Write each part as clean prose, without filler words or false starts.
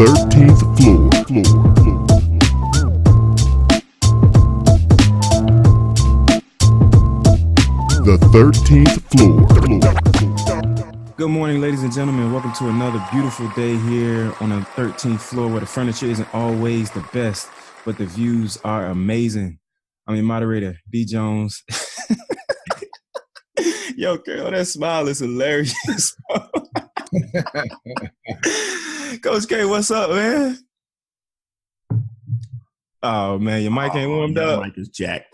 13th floor. The 13th floor. Good morning, ladies and gentlemen. Welcome to another beautiful day here on the 13th floor, where the furniture isn't always the best, but the views are amazing. I'm your moderator, B. Jones. Yo, girl, that smile is hilarious. Coach K, what's up, man? Oh, man, your mic ain't warmed up. Your mic is jacked.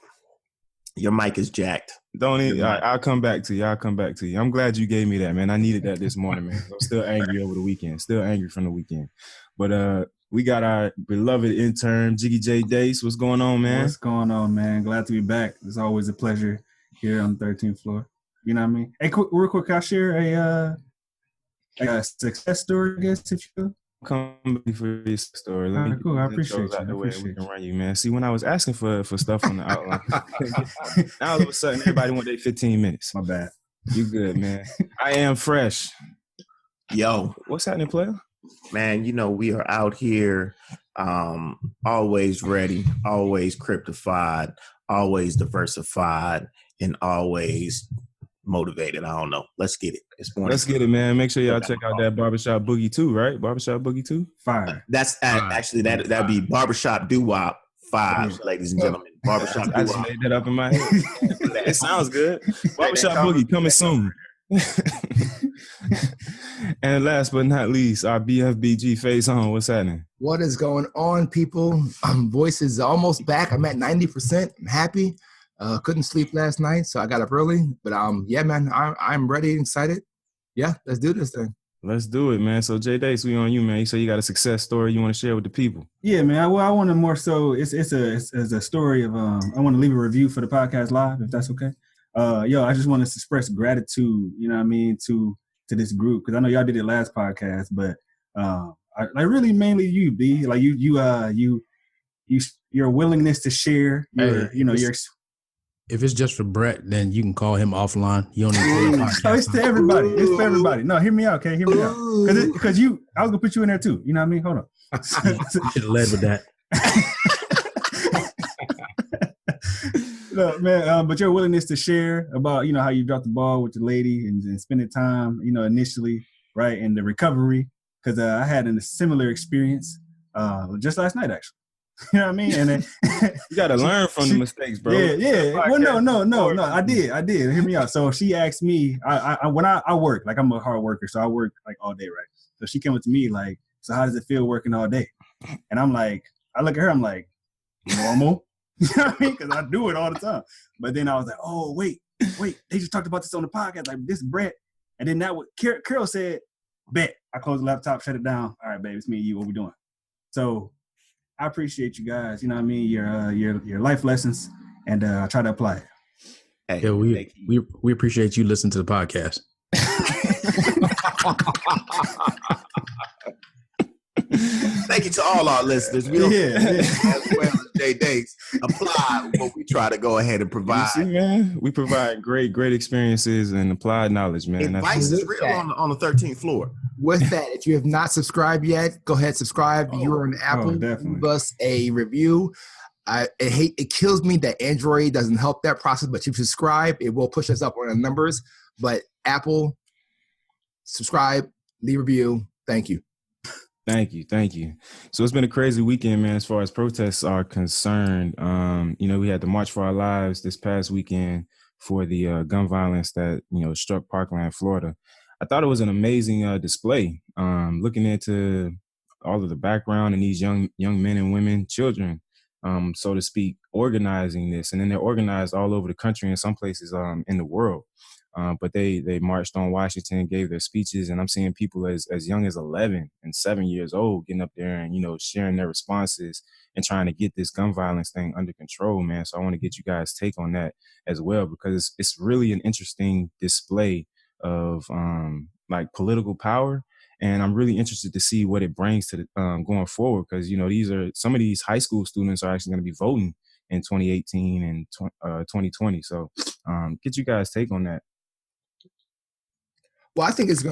Your mic is jacked. Don't even. I'll come back to you. I'm glad you gave me that, man. I needed that this morning, man. I'm still angry over the weekend. Still angry from the weekend. But we got our beloved intern, Jiggy J Dace. What's going on, man? What's going on, man? Glad to be back. It's always a pleasure here on the 13th floor. You know what I mean? Hey, real quick, can I share a success story, I guess, if you will? Come for your story. All right, cool. I appreciate you. We can run you, man. See, when I was asking for stuff on the outline, now all of a sudden everybody want their 15 minutes. My bad. You good, man. I am fresh. Yo. What's happening, player? Man, you know, we are out here always ready, always cryptified, always diversified, and always motivated. I don't know. Let's get it. Let's get it, man. Make sure y'all check out that Barbershop Boogie 2, right? Barbershop Boogie 2? Fire. That's actually that'd be Barbershop Doo-Wop 5, ladies and gentlemen. Barbershop Doo-Wop. I just made that up in my head. It sounds good. Barbershop Boogie coming soon. And last but not least, our BFBG Faison. What's happening? What is going on, people? Voice is almost back. I'm at 90%. I'm happy. Couldn't sleep last night, so I got up early. But yeah, man, I'm ready and excited. Yeah, let's do this thing. Let's do it, man. So J Dace, we on you, man. You say you got a success story you want to share with the people. Yeah, man. Well, I want to more so. It's a story of. I want to leave a review for the podcast live, if that's okay. I just want to express gratitude. You know what I mean to this group, because I know y'all did it last podcast, but I really mainly you, B. Like your willingness to share. If it's just for Brett, then you can call him offline. You don't need to No, it's to everybody. It's for everybody. No, hear me out, okay? Hear me out. Because I was going to put you in there too. You know what I mean? Hold on. Should have led with that. No, man, but your willingness to share about, how you dropped the ball with your lady and spending time, initially, right, and the recovery. Because I had a similar experience just last night, actually. You know what I mean? And then, you got to learn from the mistakes, bro. Yeah. Well, no. I did. Hear me out. So she asked me, when I work, like I'm a hard worker, so I work like all day, right? So she came up to me like, so how does it feel working all day? And I'm like, I look at her, I'm like, normal. You know what I mean? Because I do it all the time. But then I was like, oh, wait. They just talked about this on the podcast. Like, this Brett. And then that what Carol said, bet. I closed the laptop, shut it down. All right, babe, it's me and you. What we doing? So I appreciate you guys. You know what I mean? Your life lessons, and I try to apply it. Hey, yeah, we appreciate you listening to the podcast. Thank you to all our listeners. We don't as well as J Dace apply what we try to go ahead and provide. You see, man, we provide great experiences and applied knowledge, man. Advice is real on the 13th floor. With that, if you have not subscribed yet, go ahead, subscribe. You're on Apple. Leave us a review. It kills me that Android doesn't help that process, but if you subscribe, it will push us up on the numbers. But Apple, subscribe, leave a review. Thank you. Thank you. So it's been a crazy weekend, man, as far as protests are concerned. We had the March for Our Lives this past weekend for the gun violence that, struck Parkland, Florida. I thought it was an amazing display, looking into all of the background and these young men and women, children, so to speak, organizing this. And then they're organized all over the country and some places in the world. But they marched on Washington, gave their speeches, and I'm seeing people as young as 11 and 7 years old getting up there and, sharing their responses and trying to get this gun violence thing under control, man. So I want to get you guys' take on that as well, because it's really an interesting display of like political power. And I'm really interested to see what it brings to the, going forward, because, some of these high school students are actually going to be voting in 2018 and 2020. So get you guys' take on that. Well, I think it's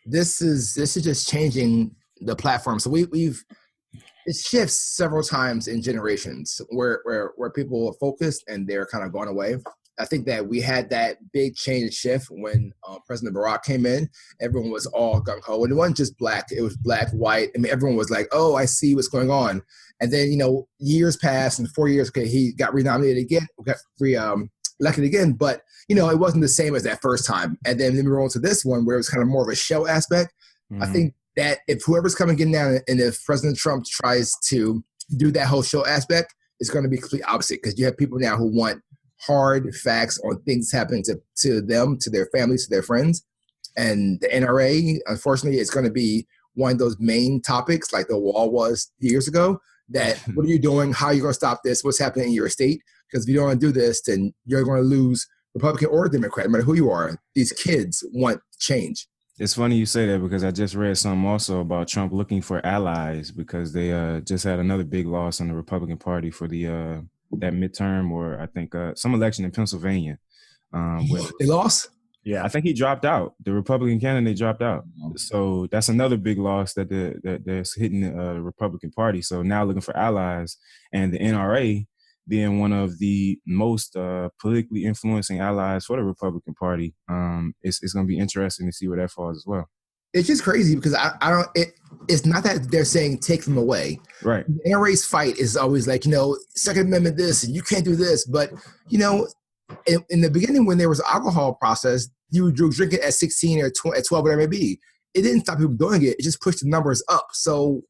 this is just changing the platform. So we've it shifts several times in generations where people are focused and they're kind of going away. I think that we had that big change shift when President Barack came in. Everyone was all gung-ho. And it wasn't just black. It was black, white. I mean, everyone was like, oh, I see what's going on. And then, years passed, and 4 years, okay, he got renominated again, got elected again. But, it wasn't the same as that first time. And then we roll to this one where it was kind of more of a show aspect. Mm-hmm. I think that if whoever's coming in now, and if President Trump tries to do that whole show aspect, it's going to be complete opposite, because you have people now who want hard facts on things happening to them, to their families, to their friends. And the NRA, unfortunately, is going to be one of those main topics, like the wall was years ago, that what are you doing? How are you going to stop this? What's happening in your state? Because if you don't want to do this, then you're going to lose Republican or Democrat, no matter who you are. These kids want change. It's funny you say that, because I just read something also about Trump looking for allies, because they just had another big loss in the Republican Party for the that midterm, or I think some election in Pennsylvania. They lost? Yeah, I think he dropped out. The Republican candidate dropped out. So that's another big loss that's hitting the Republican Party. So now looking for allies, and the NRA being one of the most politically influencing allies for the Republican Party. It's going to be interesting to see where that falls as well. It's just crazy, because it's not that they're saying take them away. Right. The NRA's fight is always like, Second Amendment this, and you can't do this. But, in the beginning, when there was alcohol process, you drink it at 16 or at 12, whatever it may be. It didn't stop people doing it. It just pushed the numbers up. So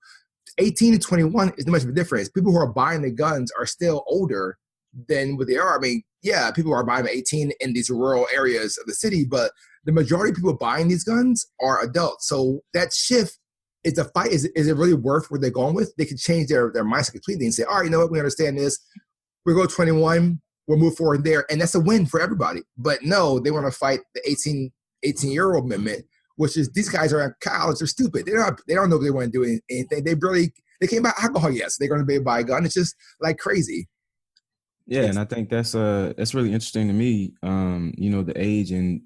18 to 21 is not much of a difference. People who are buying the guns are still older than what they are. I mean, yeah, people are buying them at 18 in these rural areas of the city, but the majority of people buying these guns are adults. So that shift is a fight. Is it really worth what they're going with? They can change their mindset completely and say, all right, you know what? We understand this. We go 21. We'll move forward there. And that's a win for everybody. But no, they want to fight the 18-year-old amendment, which is these guys are in college. They're stupid. They don't know if they want to do anything. They can't buy alcohol yet. So they're going to be able to buy a gun. It's just like crazy. Yeah, and I think that's really interesting to me. The age and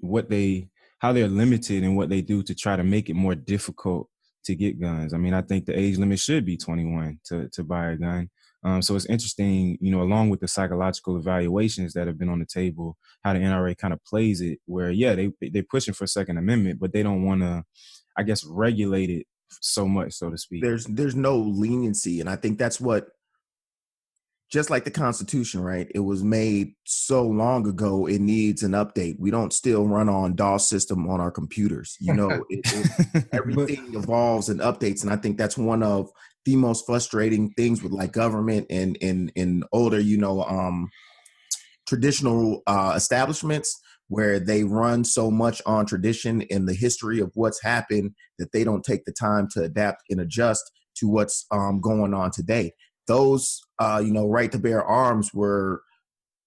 how they're limited and what they do to try to make it more difficult to get guns. I mean, I think the age limit should be 21 to buy a gun. So it's interesting, along with the psychological evaluations that have been on the table, how the NRA kind of plays it, where they're pushing for Second Amendment, but they don't want to, I guess, regulate it so much, so to speak. There's no leniency, and I think that's what. Just like the Constitution, right? It was made so long ago, it needs an update. We don't still run on DOS system on our computers. Everything evolves and updates. And I think that's one of the most frustrating things with like government and older, traditional establishments, where they run so much on tradition and the history of what's happened that they don't take the time to adapt and adjust to what's going on today. Those, right to bear arms were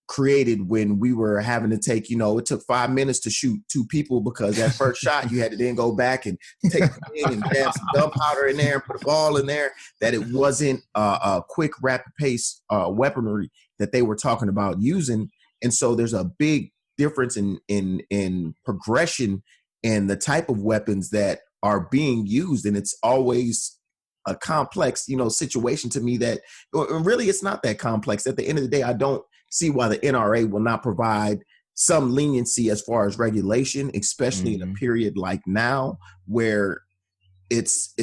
created when we were having to take, it took 5 minutes to shoot 2 people, because that first shot you had to then go back and take the thing and jam some gunpowder in there and put a ball in there, that it wasn't a quick, rapid pace weaponry that they were talking about using. And so there's a big difference in progression and the type of weapons that are being used. And it's always a complex, situation to me that really it's not that complex. At the end of the day, I don't see why the NRA will not provide some leniency as far as regulation, especially in a period like now where it's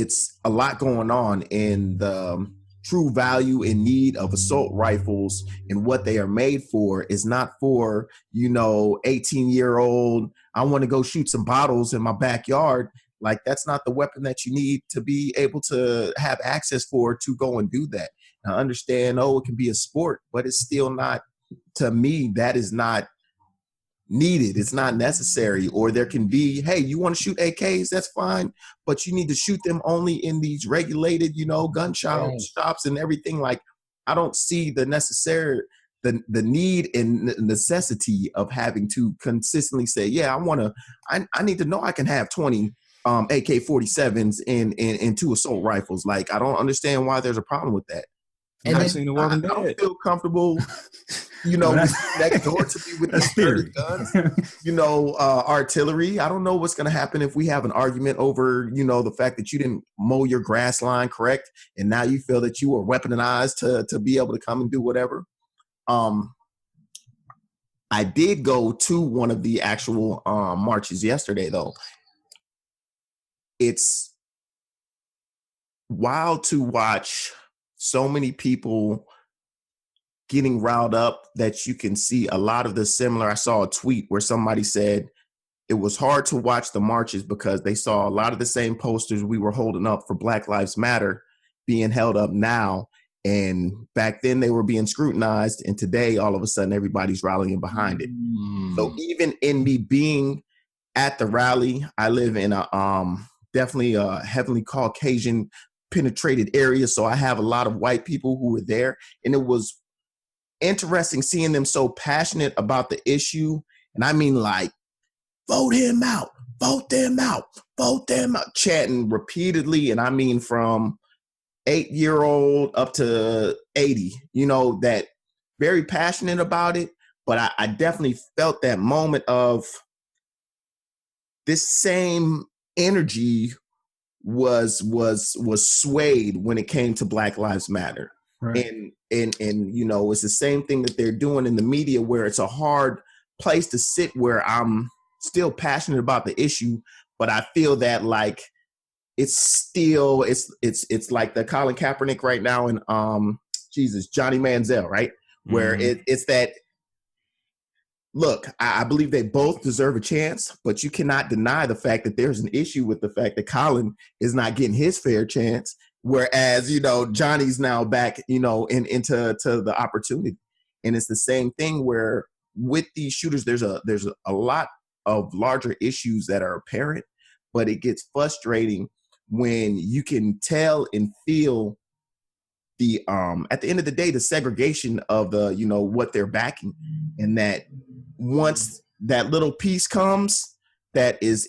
a lot going on in the true value and need of assault rifles, and what they are made for is not for, 18-year-old, I want to go shoot some bottles in my backyard. Like, that's not the weapon that you need to be able to have access for to go and do that. I understand, it can be a sport, but it's still not, to me, that is not needed. It's not necessary. Or there can be, hey, you want to shoot AKs? That's fine, but you need to shoot them only in these regulated, gun shops and everything. Like, I don't see the need and necessity of having to consistently say, yeah, I need to know I can have 20 AK-47s and 2 assault rifles. Like, I don't understand why there's a problem with that. And I've seen The Walking Dead. I don't feel comfortable, you know, next door to me with these 30 guns, you know, artillery. I don't know what's going to happen if we have an argument over, you know, the fact that you didn't mow your grass line correct, and now you feel that you are weaponized to be able to come and do whatever. I did go to one of the actual marches yesterday, though. It's wild to watch so many people getting riled up that you can see a lot of the similar. I saw a tweet where somebody said it was hard to watch the marches because they saw a lot of the same posters we were holding up for Black Lives Matter being held up now. And back then they were being scrutinized. And today, all of a sudden, everybody's rallying behind it. So even in me being at the rally, I live in a definitely a heavily Caucasian penetrated area. So I have a lot of white people who were there. And it was interesting seeing them so passionate about the issue. And I mean, like, vote him out, vote them out, vote them out, chanting repeatedly. And I mean, from 8-year-old up to 80, you know, that very passionate about it. But I definitely felt that moment of this same energy was swayed when it came to Black Lives Matter. Right. And you know, it's the same thing that they're doing in the media, where it's a hard place to sit, where I'm still passionate about the issue, but I feel that like it's still it's like the Colin Kaepernick right now and Johnny Manziel, right? Where it's that, look, I believe they both deserve a chance, but you cannot deny the fact that there's an issue with the fact that Colin is not getting his fair chance, whereas, you know, Johnny's now back, you know, into the opportunity. And it's the same thing where with these shooters, there's a lot of larger issues that are apparent, but it gets frustrating when you can tell and feel the at the end of the day, the segregation of the, you know, what they're backing, and that once that little piece comes that is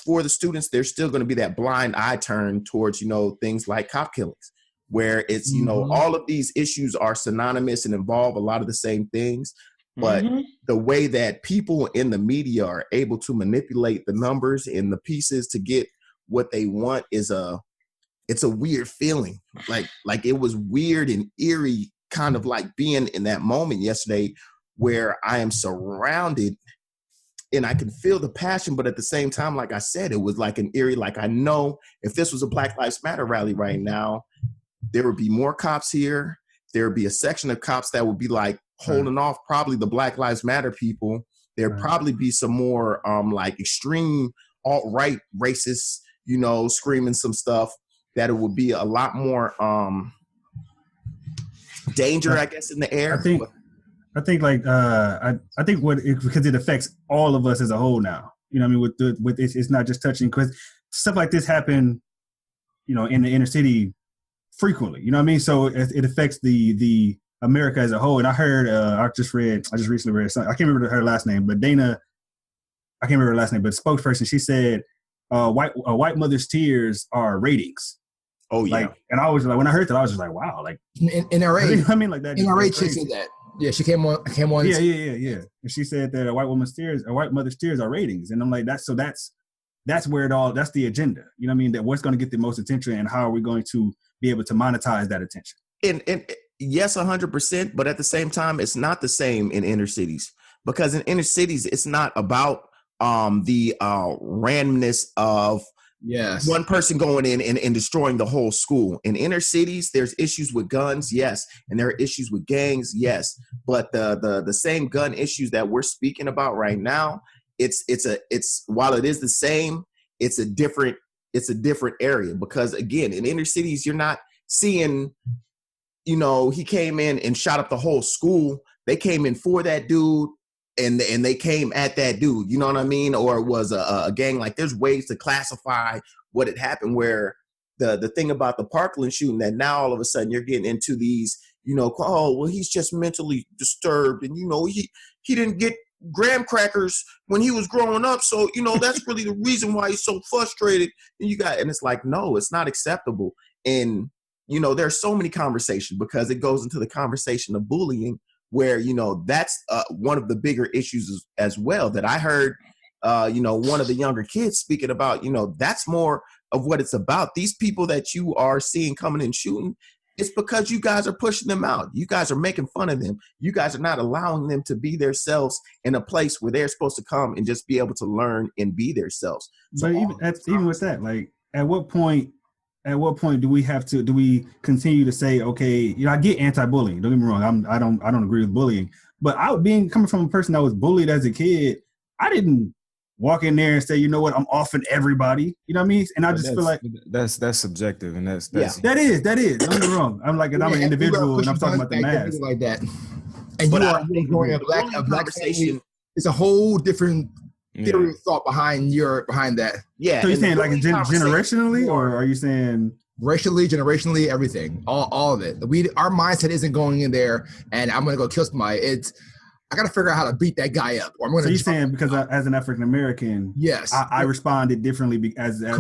for the students, there's still going to be that blind eye turn towards, you know, things like cop killings, where it's, you know, all of these issues are synonymous and involve a lot of the same things. But the way that people in the media are able to manipulate the numbers and the pieces to get what they want it's a weird feeling. Like it was weird and eerie, kind of like being in that moment yesterday where I am surrounded and I can feel the passion, but at the same time, like I said, it was like an eerie, like I know if this was a Black Lives Matter rally right now, there would be more cops here. There would be a section of cops that would be like holding off probably the Black Lives Matter people. There'd probably be some more like extreme alt-right racists, you know, screaming some stuff, that it would be a lot more danger, I guess, in the air. I think like I think because it affects all of us as a whole now. You know what I mean? With it's not just touching, because stuff like this happen, you know, in the inner city frequently. You know what I mean? So it affects the America as a whole. And I heard I just recently read something. I can't remember her last name, but I can't remember her last name, but Spokesperson, she said a white mother's tears are ratings. Oh yeah. Like, and I was like, when I heard that, I was just like, wow, like NRA. I mean, like that. NRA chick said that. Yeah, she came on. Yeah. And she said that a white mother's tears are ratings, and I'm like, that's where it all. That's the agenda. You know what I mean? That what's going to get the most attention, and how are we going to be able to monetize that attention? And yes, 100%. But at the same time, it's not the same in inner cities, because in inner cities, it's not about the randomness of one person going in and destroying the whole school. In inner cities, there's issues with guns, yes, and there are issues with gangs, yes. But the same gun issues that we're speaking about right now, it's while it is the same, it's a different area, because again, in inner cities, you're not seeing, you know, he came in and shot up the whole school. They came in for that dude. And they came at that dude, you know what I mean? Or it was a gang. Like, there's ways to classify what had happened, where the thing about the Parkland shooting, that now all of a sudden you're getting into these, you know, oh, well, he's just mentally disturbed. And, you know, he didn't get graham crackers when he was growing up. So, you know, that's really the reason why he's so frustrated. And it's like, no, it's not acceptable. And there's so many conversations because it goes into the conversation of bullying where, that's one of the bigger issues as well that I heard, one of the younger kids speaking about, that's more of what it's about. These people that you are seeing coming and shooting, it's because you guys are pushing them out. You guys are making fun of them. You guys are not allowing them to be themselves in a place where they're supposed to come and just be able to learn and be themselves. So but even with that, like at what point do we continue to say, okay, I get anti-bullying. Don't get me wrong. I don't agree with bullying, but coming from a person that was bullied as a kid, I didn't walk in there and say, you know what, I'm offing everybody. You know what I mean? And I just feel like that's subjective, and that's that is. Don't get me wrong. I'm like, I'm an individual, and I'm talking about the mass like that. And you are going a black conversation. It's a whole different theory of thought behind that. Yeah. So you're saying like generationally, or are you saying racially, generationally, everything, all of it? Our mindset isn't going in there, and I'm gonna go kill somebody. I got to figure out how to beat that guy up. Or I'm going so you're saying because as an African American, yes, I responded differently as a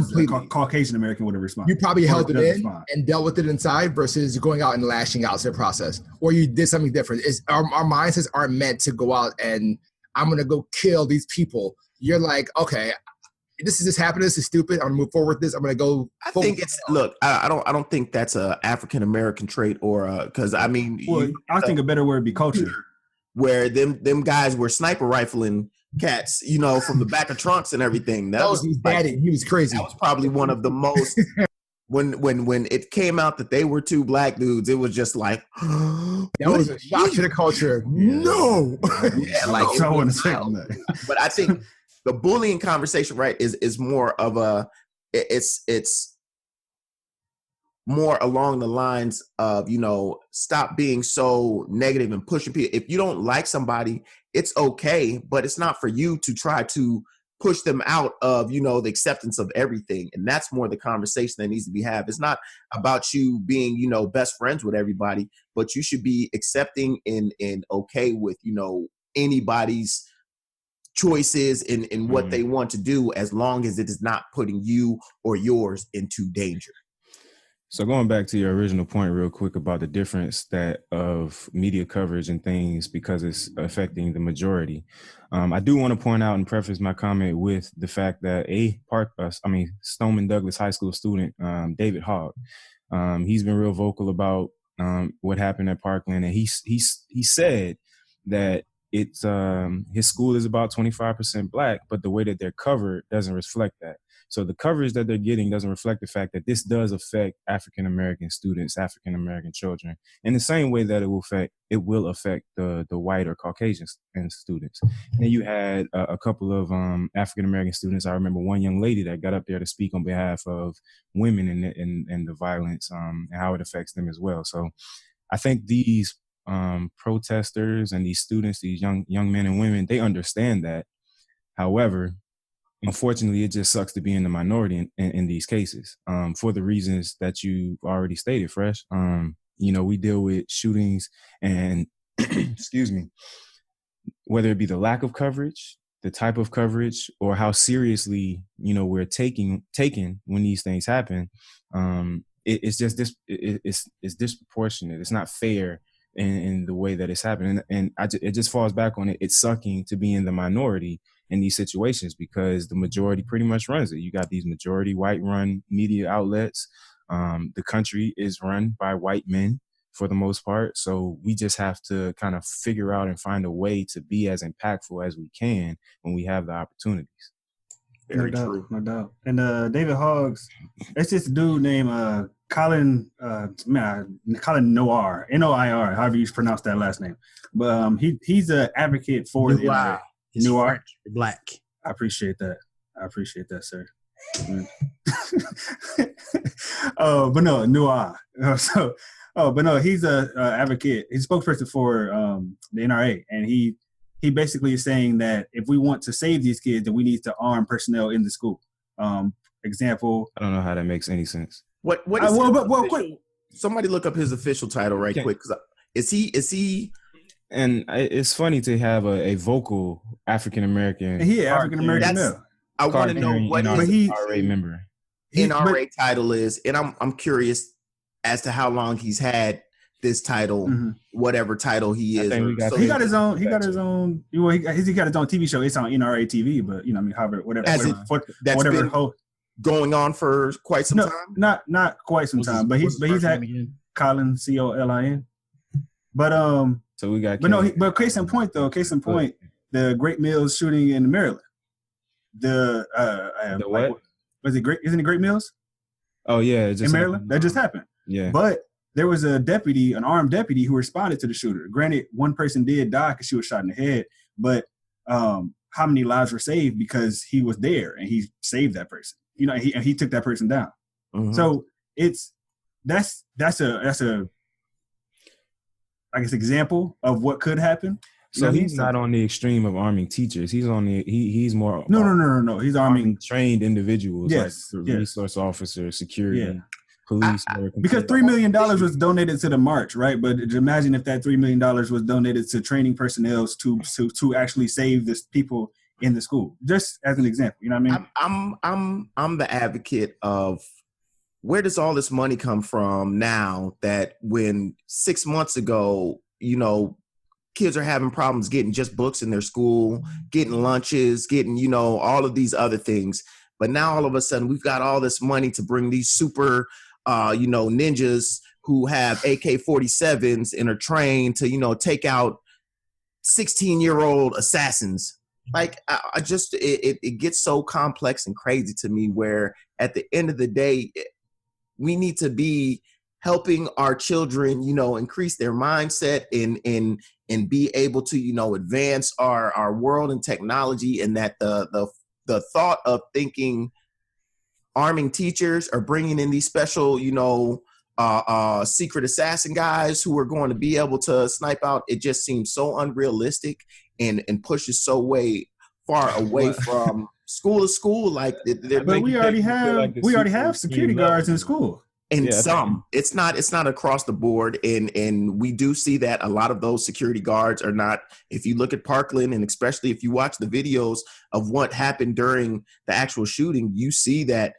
Caucasian American would have responded. You probably held it in and dealt with it inside versus going out and lashing out to the process, or you did something different. Our mindsets aren't meant to go out and I'm going to go kill these people. You're like, okay, this is just happening. This is stupid. I'm going to move forward with this. I'm going to go. I think it's I don't think that's a African American trait or because I mean, I think a better word would be culture. Where them guys were sniper rifling cats, from the back of trunks and everything. That was his daddy. He was crazy. That was probably one of the most when it came out that they were two black dudes, it was just like that was a shock to the culture. No. Yeah, like I want to say on that. But I think the bullying conversation, right, is more of it's more along the lines of, stop being so negative and pushing people. If you don't like somebody, it's okay, but it's not for you to try to push them out of, the acceptance of everything. And that's more the conversation that needs to be had. It's not about you being, best friends with everybody, but you should be accepting and okay with, anybody's choices and what they want to do, as long as it is not putting you or yours into danger. So going back to your original point real quick about the difference of media coverage and things because it's affecting the majority. I do want to point out and preface my comment with the fact that Stoneman Douglas High School student, David Hogg, he's been real vocal about what happened at Parkland. And he said that it's his school is about 25% black, but the way that they're covered doesn't reflect that. So the coverage that they're getting doesn't reflect the fact that this does affect African-American students, African-American children, in the same way that it will affect the white or Caucasian students. And then you had a couple of African-American students. I remember one young lady that got up there to speak on behalf of women and the violence and how it affects them as well. So I think these protesters and these students, these young men and women, they understand that. However, unfortunately, it just sucks to be in the minority in these cases for the reasons that you already stated, Fresh. We deal with shootings and, excuse me, whether it be the lack of coverage, the type of coverage, or how seriously, we're taken when these things happen. It's just it's disproportionate. It's not fair in the way that it's happening. And it just falls back on it. It's sucking to be in the minority in these situations because the majority pretty much runs it. You got these majority white run media outlets. The country is run by white men for the most part. So we just have to kind of figure out and find a way to be as impactful as we can when we have the opportunities. Very true. No doubt. And David Hoggs, it's this dude named Colin Noir, Noir, however you pronounce that last name. But he's an advocate for the NRA. Noir, black. I appreciate that, sir. But no, Noir. He's a advocate. He's a spokesperson for the NRA, and he basically is saying that if we want to save these kids, then we need to arm personnel in the school. Example. I don't know how that makes any sense. What quick. Somebody look up his official title quick. Is he? And it's funny to have a vocal African-American. African-American male. I want to know what his NRA member. NRA title is. And I'm curious, as to how long he's had this title, whatever title he is. So he got his own. He got his own. Well, he got his own TV show. It's on NRA TV, but you know, I mean, however, whatever going on for quite some time. Not quite some time, but he's had Colin, Colin. But so we got. But case in point, the Great Mills shooting in Maryland. The what? Was it Great? Isn't it Great Mills? Oh yeah, it just in Maryland. That just happened. Yeah, but there was a deputy, an armed deputy, who responded to the shooter. Granted, one person did die because she was shot in the head, but how many lives were saved because he was there and he saved that person? You know, he took that person down. So that's a I guess example of what could happen. So he's not on the extreme of arming teachers. He's on the he's more no. He's arming trained individuals, yes, like resource officers, security, police. Because $3 million was donated to the march, right? But imagine if that $3 million was donated to training personnel to actually save this people in the school. Just as an example, you know what I mean? I'm the advocate of where does all this money come from now that when 6 months ago, you know, kids are having problems getting just books in their school, getting lunches, getting, you know, all of these other things. But now all of a sudden we've got all this money to bring these super, you know, ninjas who have AK-47s and are trained to, you know, take out 16-year-old assassins. Like I just, it gets so complex and crazy to me where at the end of the day, we need to be helping our children, you know, increase their mindset and be able to, you know, advance our world and technology, and that the thought of thinking arming teachers or bringing in these special, you know, secret assassin guys who are going to be able to snipe out, it just seems so unrealistic and pushes so way far away from school to school. Like, but we already have security guards in school. And it's not across the board. And we do see that a lot of those security guards are not, if you look at Parkland, and especially if you watch the videos of what happened during the actual shooting, you see that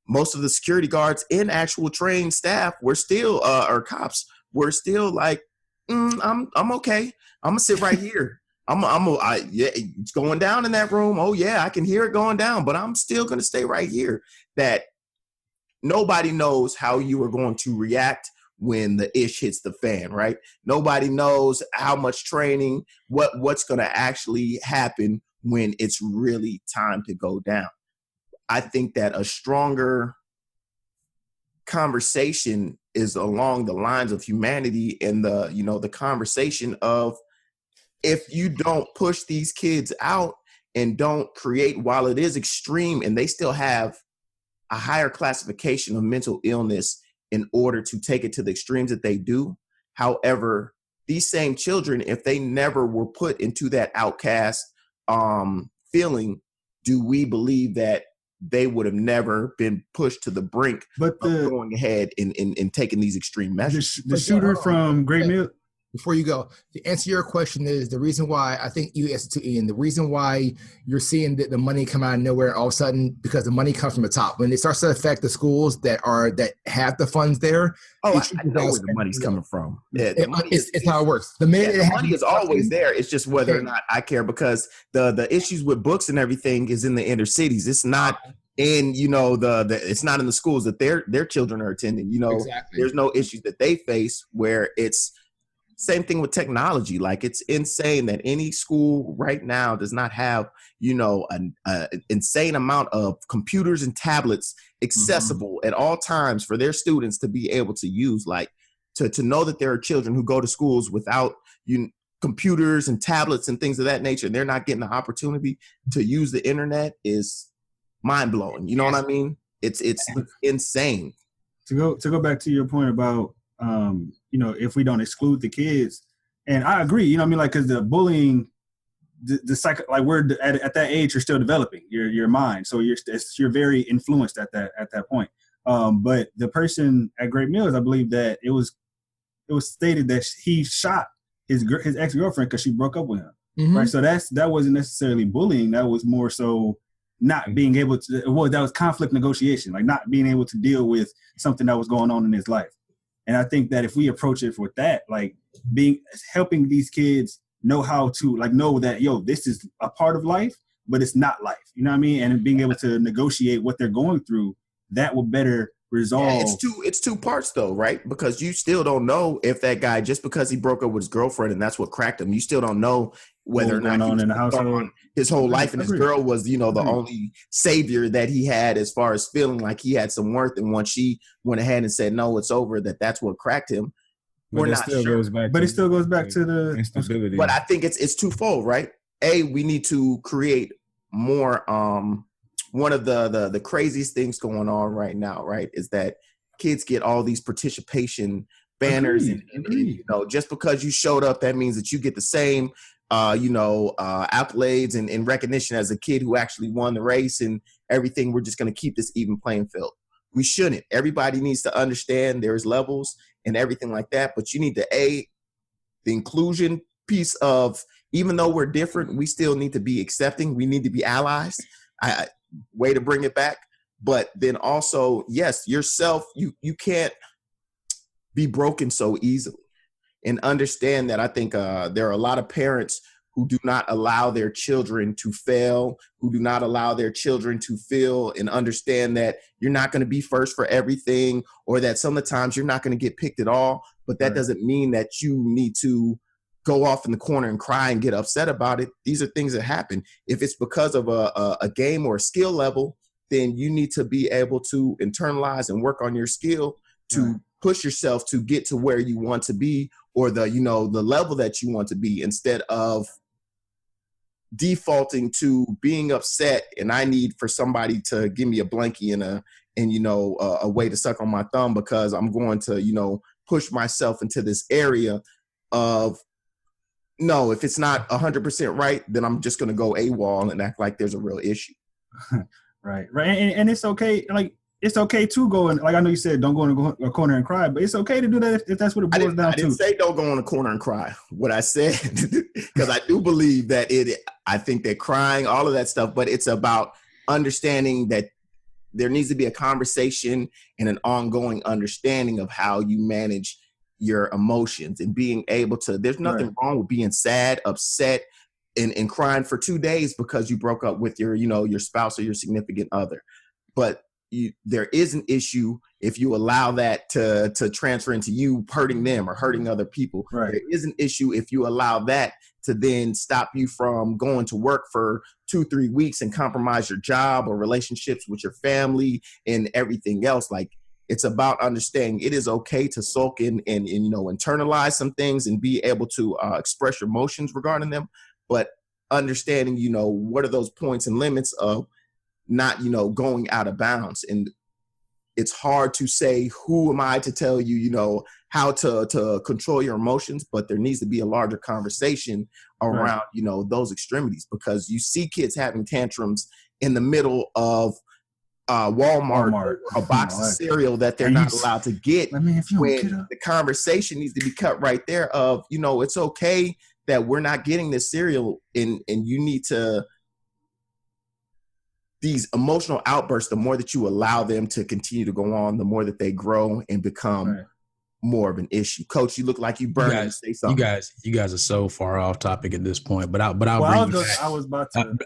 most of the security guards in actual trained staff were still, or cops were still like, I'm okay. I'm gonna sit right here. Yeah, it's going down in that room. Oh yeah, I can hear it going down, but I'm still gonna stay right here. That nobody knows how you are going to react when the ish hits the fan, right? Nobody knows how much training, what's going to actually happen when it's really time to go down. I think that a stronger conversation is along the lines of humanity and the conversation of, if you don't push these kids out and don't create, while it is extreme and they still have a higher classification of mental illness in order to take it to the extremes that they do. However, these same children, if they never were put into that outcast feeling, do we believe that they would have never been pushed to the brink of going ahead and taking these extreme measures? The shooter from Great Mill. Before you go, the answer to your question is the reason why, I think you answered to Ian, the reason why you're seeing the money come out of nowhere all of a sudden, because the money comes from the top. When it starts to affect the schools that have the funds there. Oh, I know where the money's coming from. Yeah, it's how it works. The money is always there. It's just whether or not I care, because the issues with books and everything is in the inner cities. It's not in, you know, it's not in the schools that their children are attending. You know, There's no issues that they face where it's. Same thing with technology. Like, it's insane that any school right now does not have, you know, an insane amount of computers and tablets accessible at all times for their students to be able to use. Like, to know that there are children who go to schools without computers and tablets and things of that nature, and they're not getting the opportunity to use the internet is mind blowing. You know what I mean? It's insane. To go back to your point about, you know, if we don't exclude the kids, and I agree, you know what I mean? Like, because the bullying, the psycho, like, we're at that age, you're still developing your mind. So you're very influenced at that point. But the person at Great Mills, I believe that it was stated that he shot his ex-girlfriend because she broke up with him. Right. So that wasn't necessarily bullying. That was more so not being able to, that was conflict negotiation, like not being able to deal with something that was going on in his life. And I think that if we approach it with that, like helping these kids know how to know that, this is a part of life, but it's not life. You know what I mean? And being able to negotiate what they're going through, that will better resolve. Yeah, it's two parts though, right? Because you still don't know if that guy, just because he broke up with his girlfriend and that's what cracked him, you still don't know whether or not he was in the household his whole life, and his girl was, the only savior that he had as far as feeling like he had some worth. And once she went ahead and said, no, it's over, that's what cracked him. We're not sure. It still goes back to the instability. But I think it's twofold, right? We need to create more. One of the craziest things going on right now, right, is that kids get all these participation banners, and just because you showed up, that means that you get the same accolades and recognition as a kid who actually won the race and everything. We're just going to keep this even playing field. We shouldn't. Everybody needs to understand there's levels and everything like that, but you need to the inclusion piece of, even though we're different, we still need to be accepting. We need to be allies. Way to bring it back. But then also, yes, yourself, you can't be broken so easily. And understand that I think there are a lot of parents who do not allow their children to fail, who do not allow their children to feel and understand that you're not going to be first for everything, or that some of the times you're not going to get picked at all. But that doesn't mean that you need to go off in the corner and cry and get upset about it. These are things that happen. If it's because of a game or a skill level, then you need to be able to internalize and work on your skill to push yourself to get to where you want to be, or the level that you want to be, instead of defaulting to being upset. And I need for somebody to give me a blankie and a way to suck on my thumb because I'm going to, push myself into this area of, no, if it's not 100% right, then I'm just going to go AWOL and act like there's a real issue. Right. And it's okay. It's okay to go and, I know you said don't go in a corner and cry, but it's okay to do that if that's what it boils down to. I didn't say don't go in a corner and cry. What I said, because I do believe that I think that crying, all of that stuff, but it's about understanding that there needs to be a conversation and an ongoing understanding of how you manage your emotions and being able to, there's nothing wrong with being sad, upset, and crying for 2 days because you broke up with your spouse or your significant other. But there is an issue if you allow that to transfer into you hurting them or hurting other people. Right. There is an issue if you allow that to then stop you from going to work for 2-3 weeks and compromise your job or relationships with your family and everything else. It's about understanding it is okay to sulk and internalize some things and be able to express your emotions regarding them, but understanding, what are those points and limits of not, going out of bounds. And it's hard to say, who am I to tell you, how to control your emotions, but there needs to be a larger conversation around, those extremities, because you see kids having tantrums in the middle of Walmart, a box of cereal that they're not allowed to get. The conversation needs to be cut right there of, it's okay that we're not getting this cereal, and you need to, these emotional outbursts, the more that you allow them to continue to go on, the more that they grow and become more of an issue. Coach, you look like you burned to say something. You guys are so far off topic at this point, but I'll bring you back. I was about to.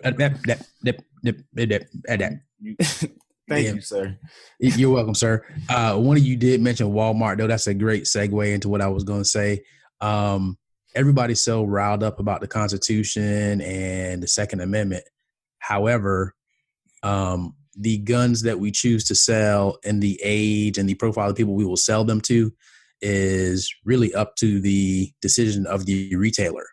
Thank you, sir. You're welcome, sir. One of you did mention Walmart, though. That's a great segue into what I was going to say. Everybody's so riled up about the Constitution and the Second Amendment. However, the guns that we choose to sell and the age and the profile of people we will sell them to is really up to the decision of the retailer.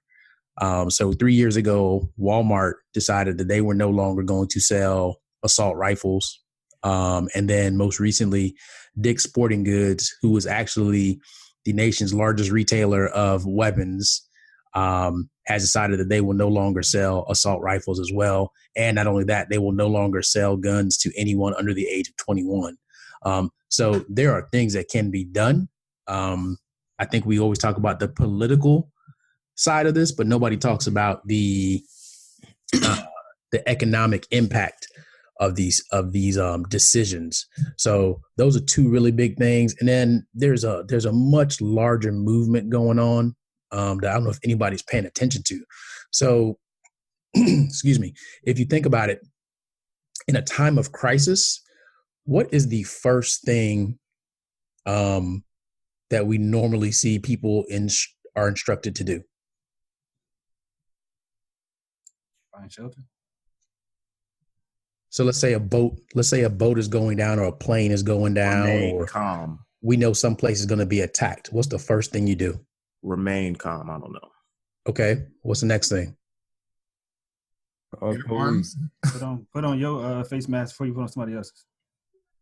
So 3 years ago, Walmart decided that they were no longer going to sell assault rifles. And then most recently, Dick's Sporting Goods, who was actually the nation's largest retailer of weapons, has decided that they will no longer sell assault rifles as well. And not only that, they will no longer sell guns to anyone under the age of 21. So there are things that can be done. I think we always talk about the political side of this, but nobody talks about the economic impact of these decisions. So those are two really big things. And then there's a much larger movement going on that I don't know if anybody's paying attention to. So excuse me, if you think about it, in a time of crisis, what is the first thing that we normally see people are instructed to do? Find shelter. So let's say a boat is going down, or a plane is going down, Remain or calm. We know some place is going to be attacked. What's the first thing you do? Remain calm. I don't know. Okay. What's the next thing? Police. Put on your face mask before you put on somebody else's.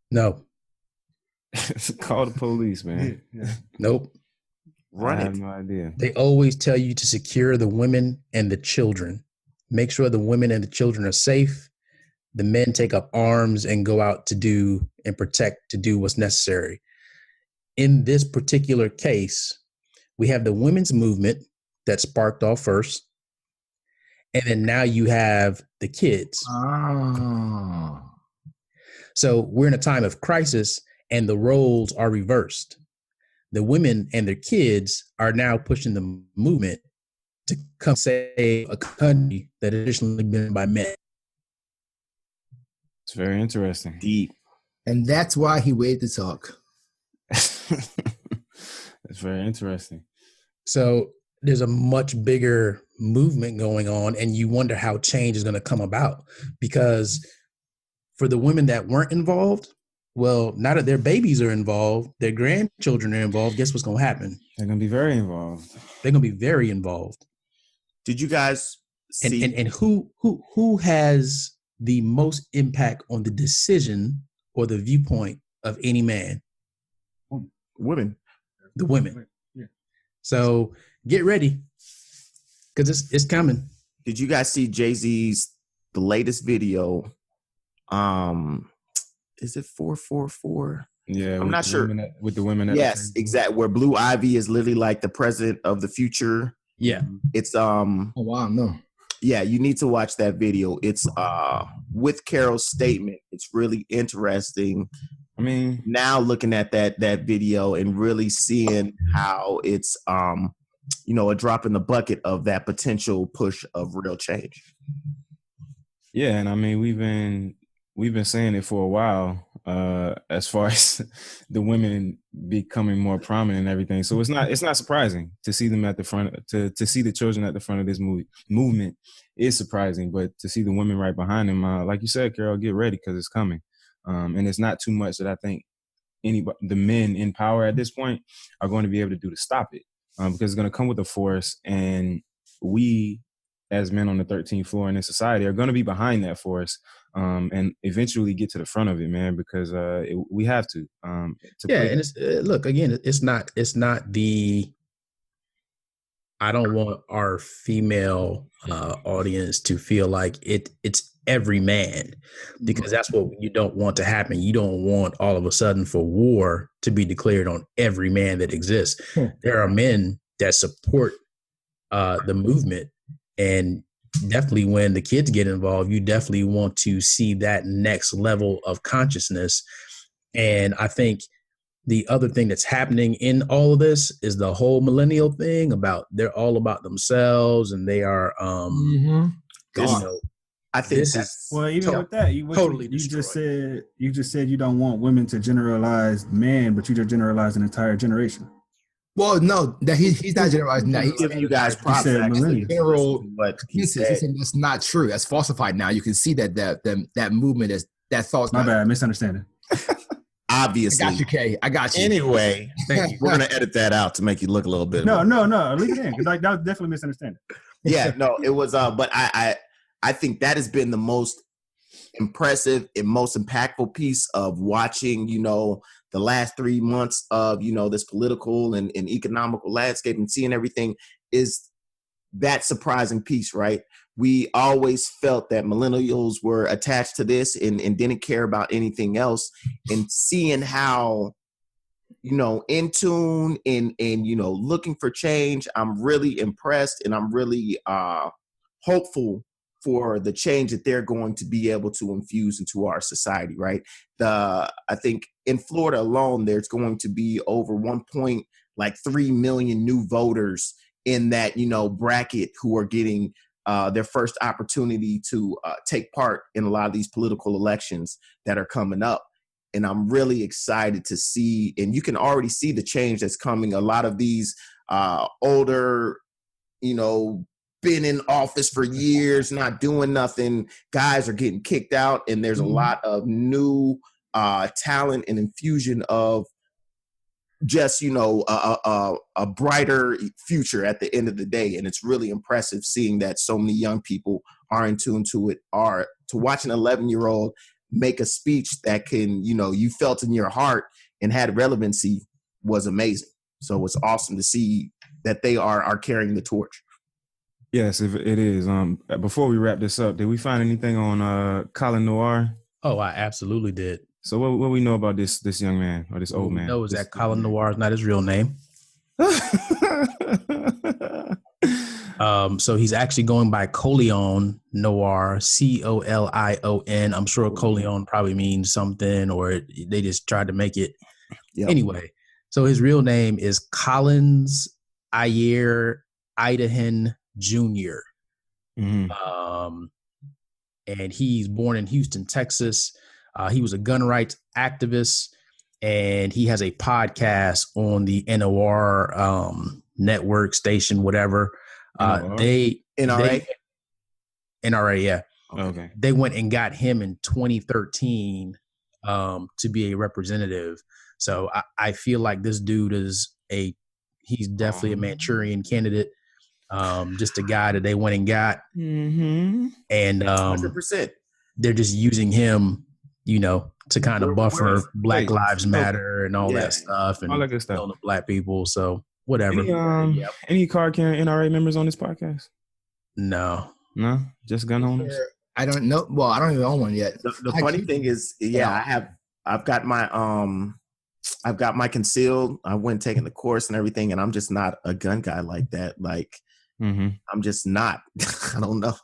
No. Call the police, man. Yeah. Nope. Run I it. have no idea. They always tell you to secure the women and the children. Make sure the women and the children are safe. The men take up arms and go out to do what's necessary. In this particular case, we have the women's movement that sparked off first. And then now you have the kids. Oh. So we're in a time of crisis and the roles are reversed. The women and their kids are now pushing the movement to come save a country that had traditionally been by men. It's very interesting. Deep. And that's why he waited to talk. It's very interesting. So there's a much bigger movement going on, and you wonder how change is going to come about. Because for the women that weren't involved, well, now that their babies are involved, their grandchildren are involved, guess what's going to happen? They're going to be very involved. They're going to be very involved. Did you guys see? And who has the most impact on the decision or the viewpoint of any man? Women. The women. Yeah. So get ready, because it's coming. Did you guys see Jay-Z's the latest video? Is it 444? Yeah, I'm not sure. With the women. Yes, exactly. Where Blue Ivy is literally like the president of the future. Yeah. It's Oh wow, no. yeah, you need to watch that video. It's with Carol's statement. It's really interesting. I mean, Now looking at that video and really seeing how it's a drop in the bucket of that potential push of real change. yeah, and I mean we've been saying it for a while, as far as the women becoming more prominent and everything. So it's not surprising to see them at the front, to see the children at the front of this movement is surprising, but to see the women right behind them, like you said, Carol, get ready because it's coming. And it's not too much that I think the men in power at this point are going to be able to do to stop it, because it's going to come with a force, and we as men on the 13th floor in this society are going to be behind that force, and eventually get to the front of it, man, because we have to. And it's look, again, it's not the. I don't want our female audience to feel like it's every man, because that's what you don't want to happen. You don't want all of a sudden for war to be declared on every man that exists. There are men that support the movement, and definitely when the kids get involved, you definitely want to see that next level of consciousness. And I think the other thing that's happening in all of this is the whole millennial thing about they're all about themselves, and they are I think that's well, even with that, you just said you don't want women to generalize men, but you just generalize an entire generation. Well, no, that he's not generalizing that. He's giving you guys props. General, but he's saying that's not true. That's falsified. Now you can see that movement is that thought's my bad misunderstanding. Obviously, I got you, Kay. I got you. Anyway, thank you. We're gonna edit that out to make you look a little bit. No, leave it in, because that was definitely misunderstanding. Yeah, no, it was. But I think that has been the most impressive and most impactful piece of watching, the last 3 months of, this political and economical landscape, and seeing everything is that surprising piece, right? We always felt that millennials were attached to this and didn't care about anything else, and seeing how, in tune and looking for change, I'm really impressed, and I'm really hopeful for the change that they're going to be able to infuse into our society, right? I think in Florida alone, there's going to be over 1.3 million new voters in that, bracket who are getting their first opportunity to take part in a lot of these political elections that are coming up. And I'm really excited to see, and you can already see the change that's coming. A lot of these older, been in office for years, not doing nothing, guys are getting kicked out, and there's a lot of new talent and infusion of just, a brighter future at the end of the day. And it's really impressive seeing that so many young people are in tune to it, to watch an 11-year-old make a speech that can, you felt in your heart and had relevancy was amazing. So it's awesome to see that they are carrying the torch. Yes, it is. Before we wrap this up, did we find anything on Colin Noir? Oh, I absolutely did. So what we know about this young man or this old man? Know is that Colin Noir is not his real name. So he's actually going by Colion Noir, Colion. I'm sure Colion probably means something, or they just tried to make it. Yep. Anyway, so his real name is Collins Ayer Idahan Jr. And he's born in Houston, Texas. He was a gun rights activist, and he has a podcast on the NOR network station, whatever. NRA, yeah. Okay. They went and got him in 2013 to be a representative. So I feel like this dude he's definitely a Manchurian candidate. Just a guy that they went and got. And 100%. They're just using him, to kind of buffer Black Lives Matter and all that stuff, and all that good stuff. The Black people. So whatever. Any card carrying NRA members on this podcast? No, just gun owners. I don't know. Well, I don't even own one yet. The funny thing is, I've got my concealed. I went taking the course and everything, and I'm just not a gun guy like that. Like, I'm just not. I don't know.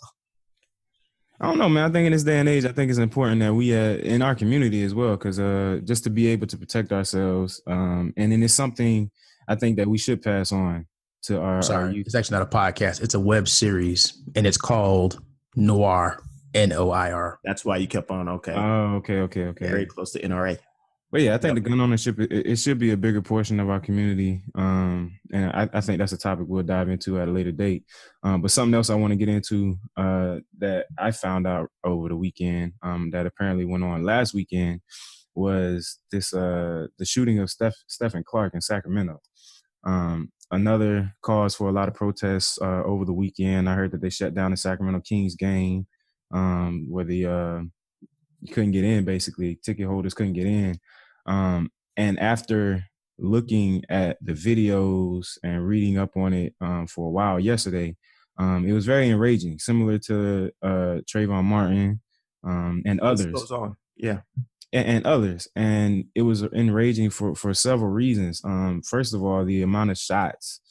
I don't know, man. I think in this day and age, I think it's important that we, in our community as well, because just to be able to protect ourselves, and then it's something I think that we should pass on to our youth. It's actually not a podcast. It's a web series, and it's called Noir, Noir. That's why you kept on. Okay. Oh, okay. Very close to NRA. But yeah, I think the gun ownership, it should be a bigger portion of our community. And I think that's a topic we'll dive into at a later date. But something else I want to get into that I found out over the weekend that apparently went on last weekend was this the shooting of Stephon Clark in Sacramento. Another cause for a lot of protests over the weekend. I heard that they shut down the Sacramento Kings game where you couldn't get in, basically. Ticket holders couldn't get in. And after looking at the videos and reading up on it for a while yesterday, it was very enraging, similar to Trayvon Martin and others. Goes on. Yeah. And others. And it was enraging for several reasons. First of all, the amount of shots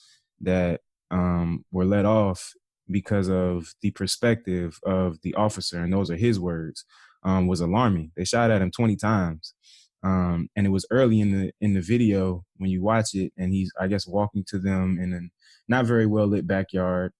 that were let off because of the perspective of the officer, and those are his words, was alarming. They shot at him 20 times. And it was early in the video when you watch it, and he's, I guess, walking to them in a not very well lit backyard.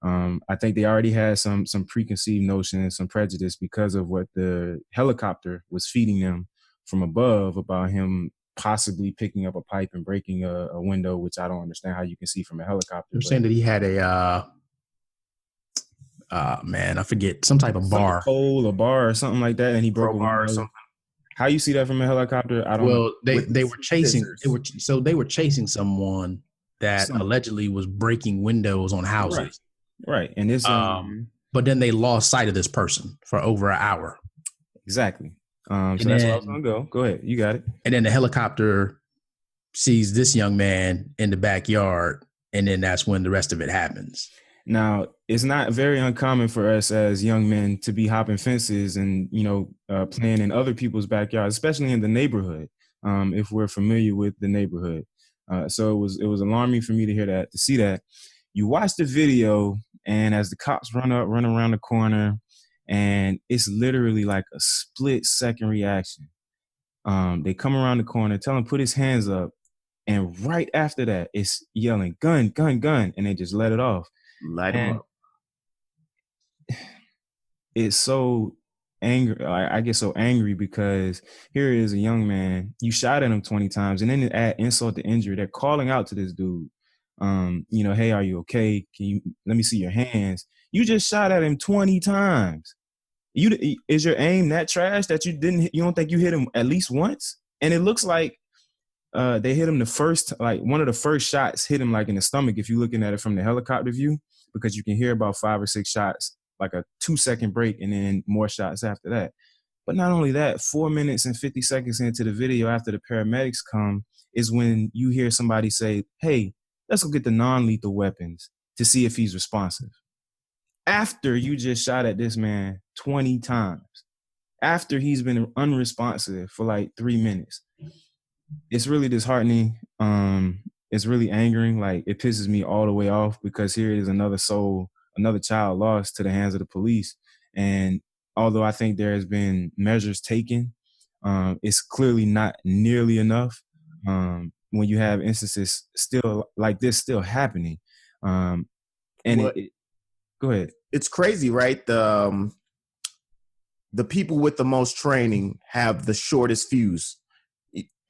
I think they already had some preconceived notions, some prejudice because of what the helicopter was feeding them from above about him possibly picking up a pipe and breaking a window, which I don't understand how you can see from a helicopter. You're saying that he had a man, I forget, some type of bar, a bar or something like that, and he broke a bar or something. How you see that from a helicopter? I don't know. Well, they were chasing. They were chasing someone that allegedly was breaking windows on houses. Right. And this. But then they lost sight of this person for over an hour. Exactly. So that's where I was gonna go. Go ahead. You got it. And then the helicopter sees this young man in the backyard, and then that's when the rest of it happens. Now, it's not very uncommon for us as young men to be hopping fences and, playing in other people's backyards, especially in the neighborhood, if we're familiar with the neighborhood. So it was alarming for me to hear that, to see that. You watch the video, and as the cops run around the corner, and it's literally like a split-second reaction. They come around the corner, tell him put his hands up, and right after that, it's yelling, gun, gun, gun, and they just let it off. Light him up. It's so angry. I get so angry because here is a young man. You shot at him 20 times, and then to add insult to injury, they're calling out to this dude. Hey, are you okay? Let me see your hands. You just shot at him 20 times. Is your aim that trash that you don't think you hit him at least once? And it looks like they hit him one of the first shots hit him like in the stomach if you're looking at it from the helicopter view, because you can hear about 5 or 6 shots, like a 2-second break, and then more shots after that. But not only that, 4 minutes and 50 seconds into the video after the paramedics come is when you hear somebody say, hey, let's go get the non-lethal weapons to see if he's responsive. After you just shot at this man 20 times, after he's been unresponsive for like 3 minutes. It's really disheartening. It's really angering. Like, it pisses me all the way off because here is another soul, another child lost to the hands of the police. And although I think there has been measures taken, it's clearly not nearly enough when you have instances still like this still happening. Go ahead. It's crazy, right? The people with the most training have the shortest fuse.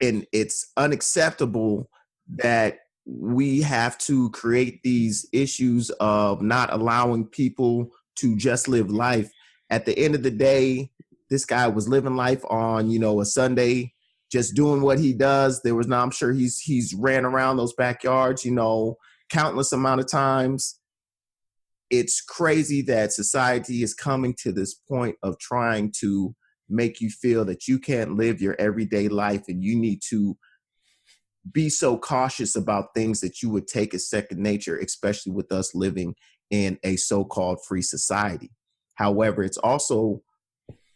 And it's unacceptable that we have to create these issues of not allowing people to just live life. At the end of the day, this guy was living life on, a Sunday, just doing what he does. I'm sure he's ran around those backyards, countless amount of times. It's crazy that society is coming to this point of trying to make you feel that you can't live your everyday life and you need to be so cautious about things that you would take as second nature, especially with us living in a so-called free society. However, it's also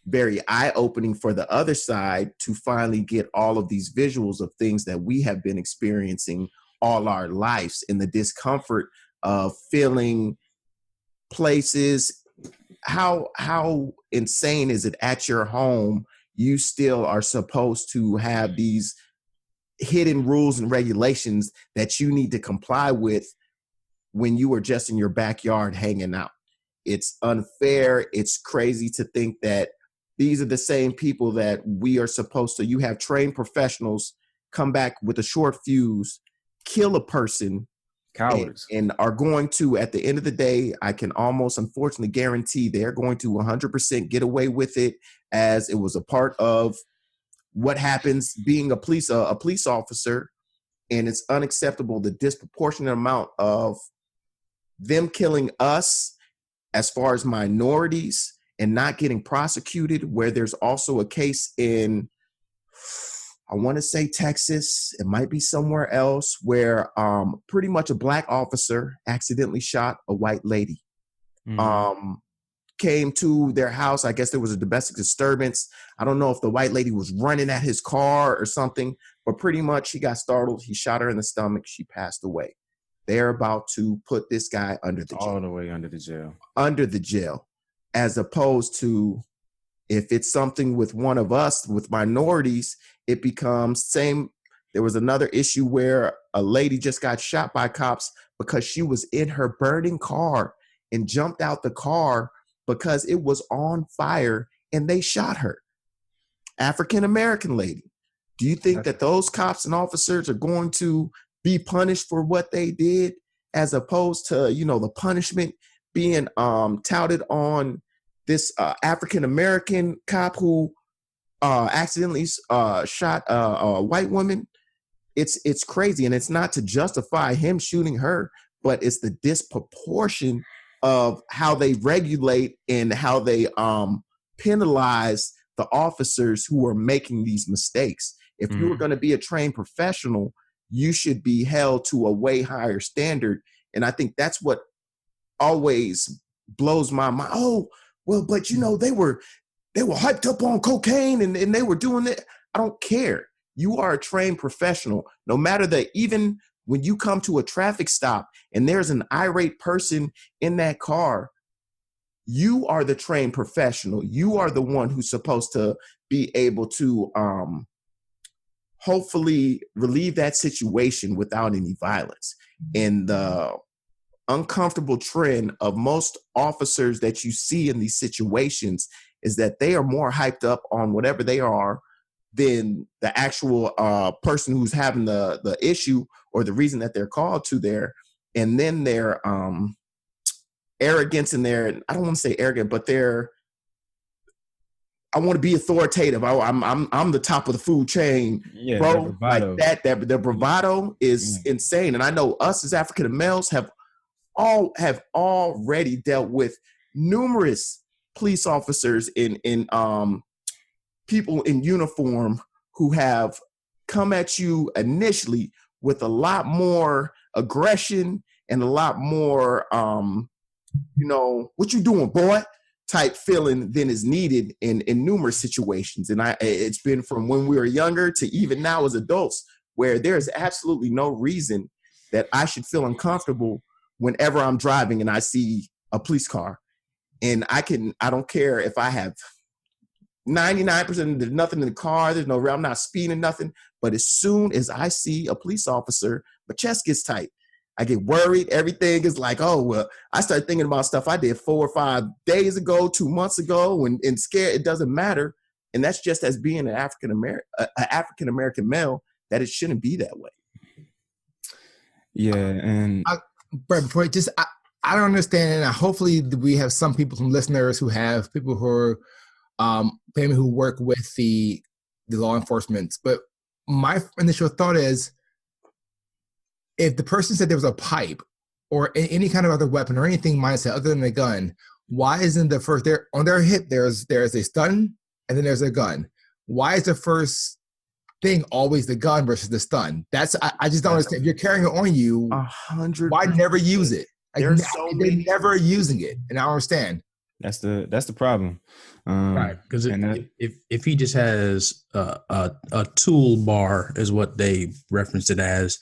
very eye-opening for the other side to finally get all of these visuals of things that we have been experiencing all our lives, in the discomfort of feeling places. How insane is it at your home? You still are supposed to have these hidden rules and regulations that you need to comply with when you are just in your backyard hanging out. It's unfair. It's crazy to think that these are the same people that we are supposed to, you have trained professionals come back with a short fuse, kill a person, cowards, and are going to, at the end of the day, I can almost unfortunately guarantee they're going to 100% get away with it, as it was a part of what happens being a police officer. And it's unacceptable, the disproportionate amount of them killing us as far as minorities and not getting prosecuted, where there's also a case in, I want to say Texas, it might be somewhere else, where pretty much a black officer accidentally shot a white lady. Came to their house. I guess there was a domestic disturbance. I don't know if the white lady was running at his car or something, but pretty much he got startled. He shot her in the stomach. She passed away. They're about to put this guy under the jail. All the way under the jail. Under the jail. As opposed to, if it's something with one of us, with minorities, it becomes same. There was another issue where a lady just got shot by cops because she was in her burning car and jumped out the car because it was on fire, and they shot her. African-American lady. Do you think that those cops and officers are going to be punished for what they did, as opposed to, the punishment being touted on this African-American cop who accidentally shot a white woman? It's crazy. And it's not to justify him shooting her, but it's the disproportion of how they regulate and how they penalize the officers who are making these mistakes. If you were going to be a trained professional, you should be held to a way higher standard. And I think that's what always blows my mind. Oh, well, but they were hyped up on cocaine and they were doing it. I don't care. You are a trained professional. No matter even when you come to a traffic stop and there's an irate person in that car, you are the trained professional. You are the one who's supposed to be able to hopefully relieve that situation without any violence. And the uncomfortable trend of most officers that you see in these situations is that they are more hyped up on whatever they are than the actual person who's having the issue or the reason that they're called to there. And then their arrogance in there, I don't want to say arrogant, but I want to be authoritative. I'm the top of the food chain, bro. Like that the bravado is insane. And I know us as African males have already dealt with numerous police officers in people in uniform who have come at you initially with a lot more aggression and a lot more, what you doing, boy, type feeling than is needed in numerous situations. And it's been from when we were younger to even now as adults, where there is absolutely no reason that I should feel uncomfortable whenever I'm driving and I see a police car. And I don't care if I have 99%, there's nothing in the car, I'm not speeding, nothing. But as soon as I see a police officer, my chest gets tight. I get worried. Everything is like, oh, well, I start thinking about stuff I did 4 or 5 days ago, 2 months ago, and scared. It doesn't matter. And that's just as being an African-American male, that it shouldn't be that way. Yeah. And Brett, before I don't understand, and hopefully we have some people, some listeners who have people who are maybe who work with the law enforcement. But my initial thought is, if the person said there was a pipe or any kind of other weapon or anything mindset other than a gun, why isn't the first there on their hip there's a stun and then there's a gun? Why is the first thing always the gun versus the stun? I just don't understand. If you're carrying it on you, 100%. Why never use it? They're never using it, and I don't understand. That's the problem, right? Because if he just has a toolbar, is what they referenced it as,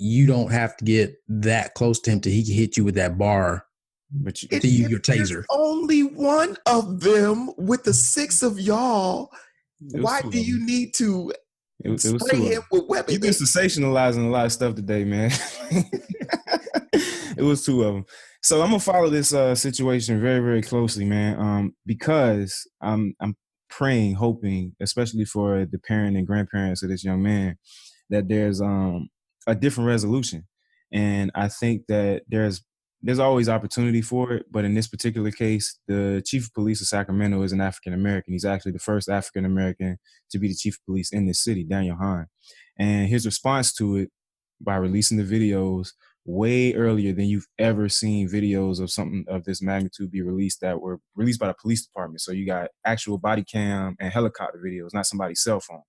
you don't have to get that close to him till he can hit you with that bar, but to use your taser. Only one of them with the 6 of y'all. Why do you need to spray him with weapons? You've been sensationalizing a lot of stuff today, man. It was 2 of them. So I'm gonna follow this situation very, very closely, man. Because I'm praying, hoping, especially for the parent and grandparents of this young man, that there's a different resolution. And I think that there's always opportunity for it, but in this particular case, the chief of police of Sacramento is an African American. He's actually the first African American to be the chief of police in this city, Daniel Hahn. And his response to it, by releasing the videos way earlier than you've ever seen videos of something of this magnitude be released, that were released by the police department. So you got actual body cam and helicopter videos, not somebody's cell phone.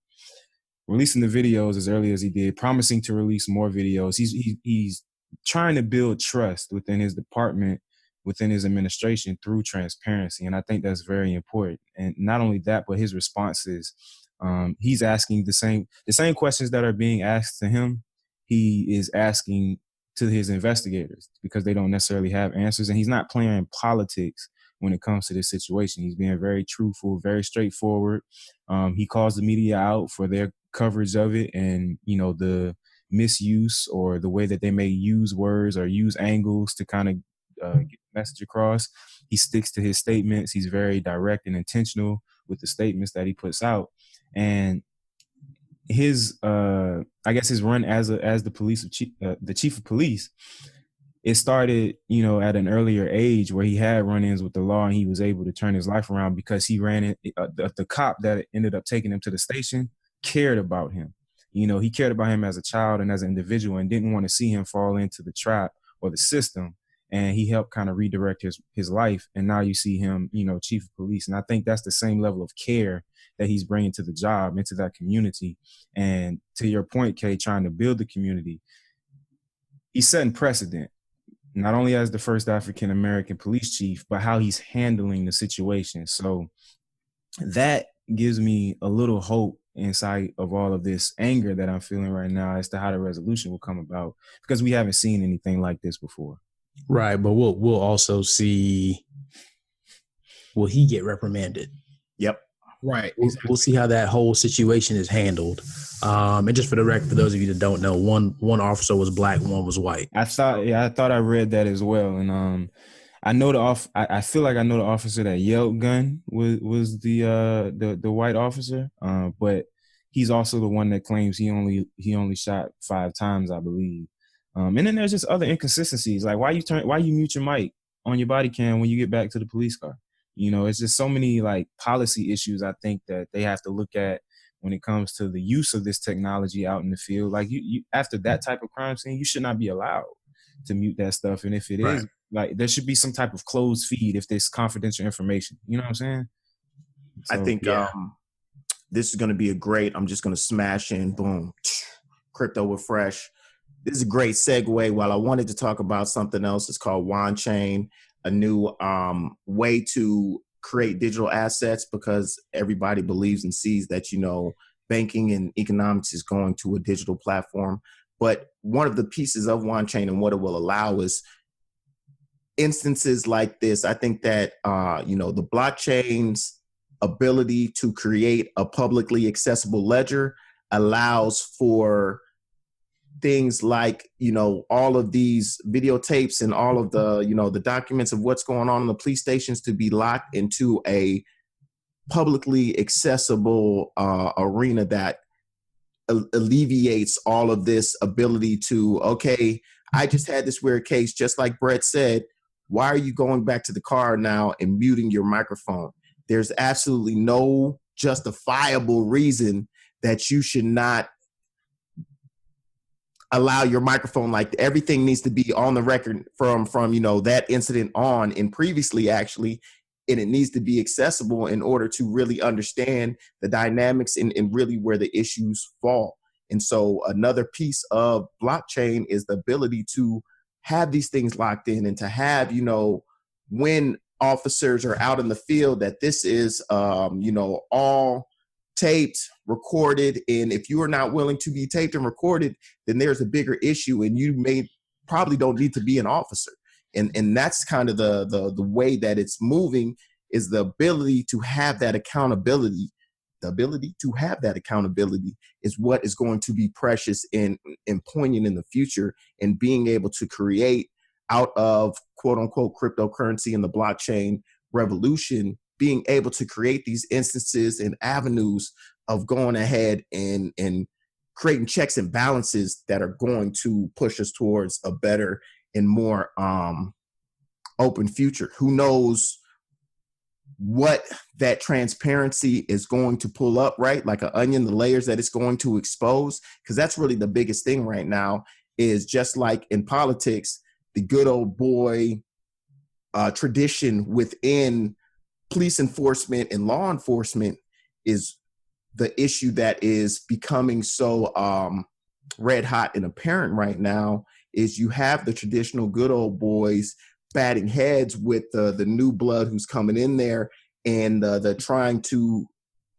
Releasing the videos as early as he did, promising to release more videos. He's trying to build trust within his department, within his administration, through transparency. And I think that's very important. And not only that, but his responses, he's asking the same questions that are being asked to him, he is asking to his investigators, because they don't necessarily have answers. And he's not playing politics when it comes to this situation. He's being very truthful, very straightforward. He calls the media out for their coverage of it, and the misuse or the way that they may use words or use angles to kind of get the message across. He sticks to his statements. He's very direct and intentional with the statements that he puts out. And his I guess his run as the chief of police, it started at an earlier age, where he had run-ins with the law, and he was able to turn his life around because he ran it. The cop that ended up taking him to the station cared about him. He cared about him as a child and as an individual, and didn't want to see him fall into the trap or the system. And he helped kind of redirect his life. And now you see him, chief of police. And I think that's the same level of care that he's bringing to the job, into that community. And to your point, Kay, trying to build the community, he's setting precedent, not only as the first African-American police chief, but how he's handling the situation. So that gives me a little hope inside of all of this anger that I'm feeling right now as to how the resolution will come about, because we haven't seen anything like this before. Right, but we'll also see, will he get reprimanded? Yep. Right. We'll see how that whole situation is handled. And just for the record, for those of you that don't know, one officer was black, one was white. I thought I read that as well, and I know I feel like I know the officer that yelled gun was the white officer, but he's also the one that claims he only shot 5 times, I believe. And then there's just other inconsistencies, like why you mute your mic on your body cam when you get back to the police car. You know, it's just so many like policy issues I think that they have to look at when it comes to the use of this technology out in the field. Like you after that type of crime scene, you should not be allowed to mute that stuff. And if it is, like there should be some type of closed feed if there's confidential information. You know what I'm saying? So, I think this is going to be I'm just going to smash in, boom, Crypto with Fresh. This is a great segue. While I wanted to talk about something else, it's called WanChain, a new way to create digital assets, because everybody believes and sees that, you know, banking and economics is going to a digital platform. But one of the pieces of WanChain and what it will allow is instances like this. I think that, you know, the blockchain's ability to create a publicly accessible ledger allows for things like, you know, all of these videotapes and all of the, you know, the documents of what's going on in the police stations to be locked into a publicly accessible arena that alleviates all of this ability to, okay, I just had this weird case, just like Brett said, why are you going back to the car now and muting your microphone? There's absolutely no justifiable reason that you should not allow your microphone. Like everything needs to be on the record from you know, that incident on and previously actually, and it needs to be accessible in order to really understand the dynamics and really where the issues fall. And so another piece of blockchain is the ability to have these things locked in and to have, you know, when officers are out in the field, that this is, you know, all taped, recorded. And if you are not willing to be taped and recorded, then there's a bigger issue and you probably don't need to be an officer. And that's kind of the way that it's moving, is the ability to have that accountability. The ability to have that accountability is what is going to be precious and poignant in the future, and being able to create out of quote unquote cryptocurrency and the blockchain revolution, being able to create these instances and avenues of going ahead and creating checks and balances that are going to push us towards a better and more open future. Who knows what that transparency is going to pull up, right? Like an onion, the layers that it's going to expose, because that's really the biggest thing right now, is just like in politics, the good old boy tradition within police enforcement and law enforcement is the issue that is becoming so red hot and apparent right now. Is you have the traditional good old boys batting heads with the new blood who's coming in there, and the trying to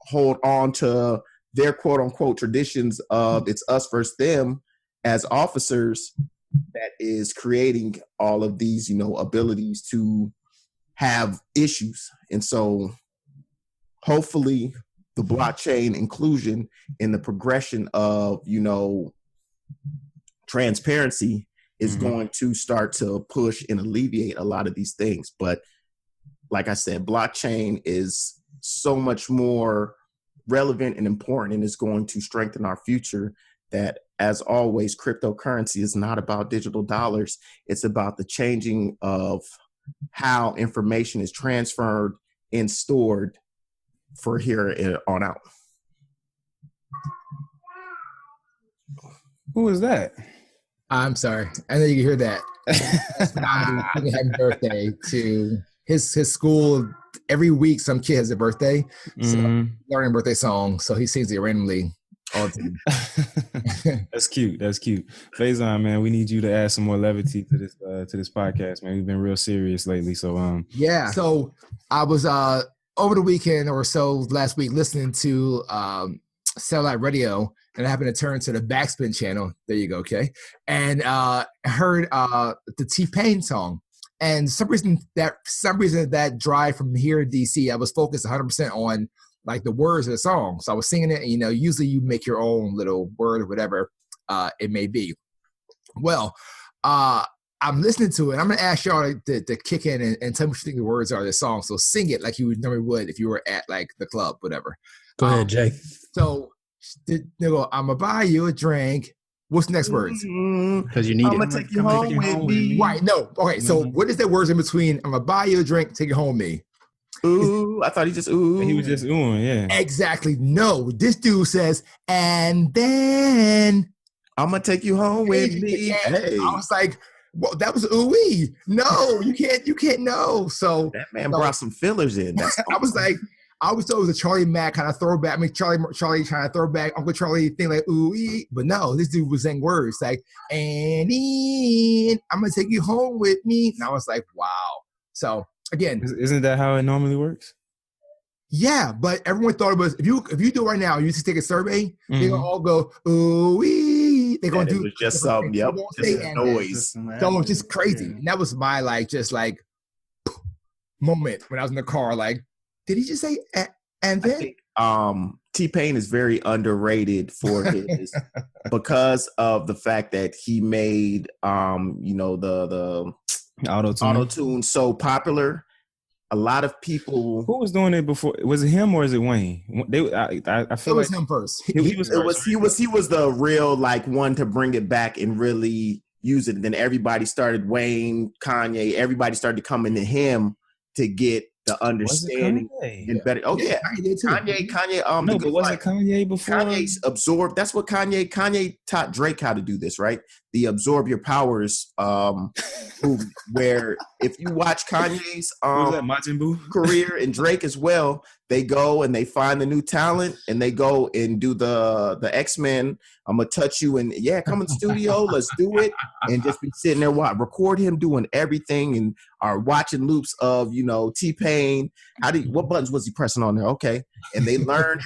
hold on to their quote unquote traditions of it's us versus them as officers, that is creating all of these, you know, abilities to have issues. And so hopefully the blockchain inclusion and the progression of, you know, transparency is going to start to push and alleviate a lot of these things. But like I said, blockchain is so much more relevant and important, and is going to strengthen our future. That, as always, cryptocurrency is not about digital dollars. It's about the changing of how information is transferred and stored for here on out. Who is that? I'm sorry. I know you can hear that. Happy birthday to his school. Every week, some kid has a birthday. So learning a birthday song. So he sings it randomly all the time. That's cute. That's cute. Faison, man, we need you to add some more levity to this podcast, man. We've been real serious lately. So yeah. So I was over the weekend or so last week listening to satellite radio, and I happened to turn to the Backspin channel. There you go, okay. And heard the T-Pain song. And some reason that drive from here to DC, I was focused 100% on like the words of the song. So I was singing it, and usually you make your own little word or whatever it may be. Well, I'm listening to it. I'm gonna ask y'all to kick in and tell me what you think the words are of the song. So sing it like you normally would if you were at like the club, whatever. Go ahead, Jay. So they go, I'm gonna buy you a drink. What's the next words? Because you need I'm it. gonna take you home with me. Right, no. Okay, so what is the words in between? I'm gonna buy you a drink, take it home with me. Ooh, I thought he just ooh. He was just oohing, yeah. Exactly. No, this dude says, and then I'm gonna take you home with me. Hey. I was like, well, that was ooh-wee. No, you can't know. So that man brought some fillers in. That's I was like, I always thought it was a Charlie Mack kind of throwback. I mean, Charlie trying to throw back Uncle Charlie thing like ooh-wee. But no, this dude was saying words like, and then I'm gonna take you home with me. And I was like, wow. So again, isn't that how it normally works? Yeah, but everyone thought it was if you do it right now, you just take a survey, they're gonna all go, ooh-wee. They're gonna do it was just something, yep, just noise. So it's just crazy. And that was my moment when I was in the car, like, did he just say and then? I think, T-Pain is very underrated for his because of the fact that he made the auto-tune so popular. A lot of people. Who was doing it before? Was it him or is it Wayne? I feel it was him first. He was the real one to bring it back and really use it. And then everybody started Wayne, Kanye. Everybody started coming to him to get the understanding and better. Oh yeah, Kanye. No, but wasn't Kanye before? Kanye's absorbed. That's what Kanye taught Drake how to do this, right? The absorb your powers movie, where if you watch Kanye's career and Drake as well, they go and they find the new talent and they go and do the X-Men. I'm gonna touch you and come in the studio, let's do it, and just be sitting there record him doing everything and are watching loops of T-Pain. What buttons was he pressing on there? Okay, and they learn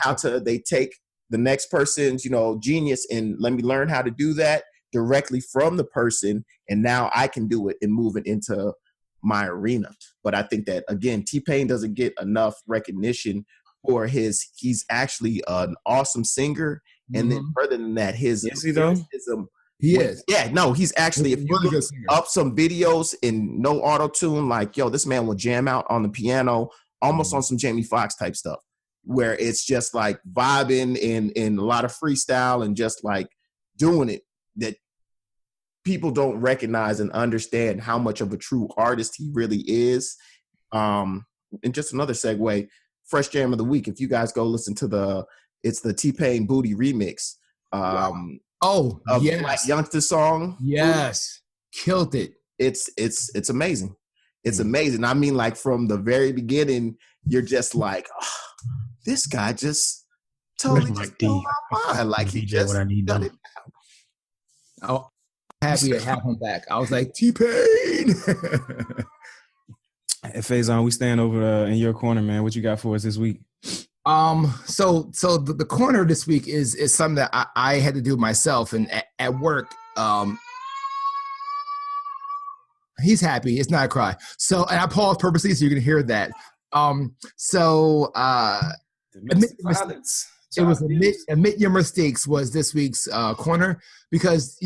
they take the next person's genius and let me learn how to do that directly from the person, and now I can do it and move it into my arena. But I think that again, T-Pain doesn't get enough recognition for he's actually an awesome singer, and then further than that, his lyricism. He is. Yeah, no, he's actually, if you look up some videos in no auto-tune, this man will jam out on the piano almost on some Jamie Foxx type stuff, where it's just like vibing in a lot of freestyle and just like doing it, that people don't recognize and understand how much of a true artist he really is. And just another segue, Fresh Jam of the Week. If you guys go listen to it's the T-Pain Booty remix. Yes. Black Youngster song. Yes. Killed it. It's amazing. It's amazing. I mean, from the very beginning, you're just like, this guy just totally just blew my mind. Like he just done it down. Oh, happy to have him back. I was like, T-Pain. Hey, Faison, we stand over in your corner, man. What you got for us this week? So the corner this week is something that I had to do myself, and at work, he's happy. It's not a cry. So, and I paused purposely so you can hear that. Admit your mistakes was this week's corner, because